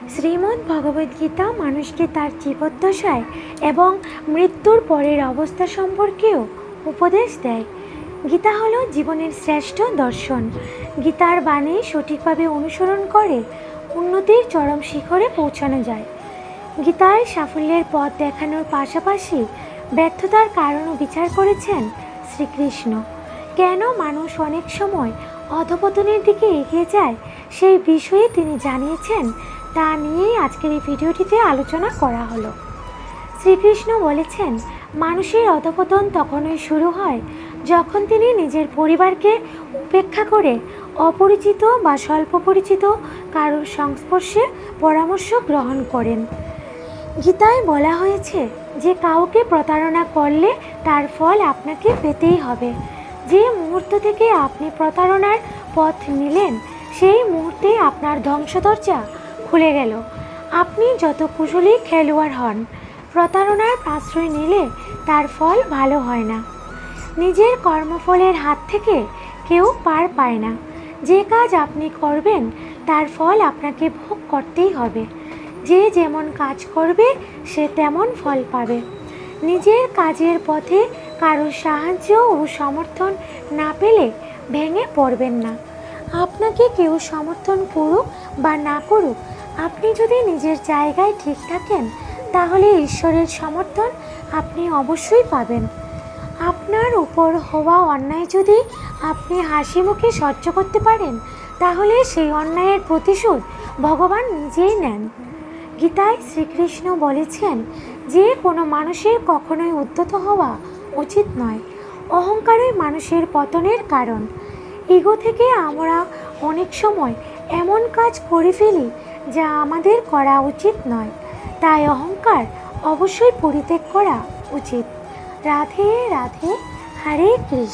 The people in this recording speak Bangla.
শ্রীমদ্ ভগবদ্গীতা মানুষকে তার জীবদ্দশায় এবং মৃত্যুর পরের অবস্থা সম্পর্কেও উপদেশ দেয়। গীতা হলো জীবনের শ্রেষ্ঠ দর্শন। গীতার বাণী সঠিকভাবে অনুসরণ করে উন্নতির চরম শিখরে পৌঁছানো যায়। গীতায় সাফল্যের পথ দেখানোর পাশাপাশি ব্যর্থতার কারণও বিচার করেছেন শ্রীকৃষ্ণ। কেন মানুষ অনেক সময় অধঃপতনের দিকে এগিয়ে যায় সেই বিষয়ে তিনি জানিয়েছেন, তা নিয়েই আজকের এই ভিডিওটিতে আলোচনা করা হলো। শ্রীকৃষ্ণ বলেছেন, মানুষের অধঃপতন তখনই শুরু হয় যখন তিনি নিজের পরিবারকে উপেক্ষা করে অপরিচিত বা স্বল্প পরিচিত কারোর সংস্পর্শে পরামর্শ গ্রহণ করেন। গীতায় বলা হয়েছে যে কাউকে প্রতারণা করলে তার ফল আপনাকে পেতেই হবে। যে মুহূর্ত থেকে আপনি প্রতারণার পথ নিলেন সেই মুহূর্তে আপনার ধ্বংসদরজা খুলে গেল। আপনি যত কুশলী খেলোয়াড় হন, প্রতারণার আশ্রয় নিলে তার ফল ভালো হয় না। নিজের কর্মফলের হাত থেকে কেউ পার পায় না। যে কাজ আপনি করবেন তার ফল আপনাকে ভোগ করতেই হবে। যে যেমন কাজ করবে সে তেমন ফল পাবে। নিজের কাজের পথে কারোর সাহায্য ও সমর্থন না পেলে ভেঙে পড়বেন না। আপনাকে কেউ সমর্থন করুক বা না করুক, আপনি যদি নিজের জায়গায় ঠিক থাকেন তাহলে ঈশ্বরের সমর্থন আপনি অবশ্যই পাবেন। আপনার উপর হওয়া অন্যায় যদি আপনি হাসি মুখে সহ্য করতে পারেন তাহলে সেই অন্যায়ের প্রতিশোধ ভগবান নিজেই নেন। গীতায় শ্রীকৃষ্ণ বলেছেন যে কোনো মানুষের কখনোই উদ্ধত হওয়া উচিত নয়। অহংকারই মানুষের পতনের কারণ। ইগো থেকে আমরা অনেক সময় এমন কাজ করে ফেলি যা আমাদের করা উচিত নয়। তাই অহংকার অবশ্যই পরিত্যাগ করা উচিত। রাধে রাধে, হরে কৃষ্ণ।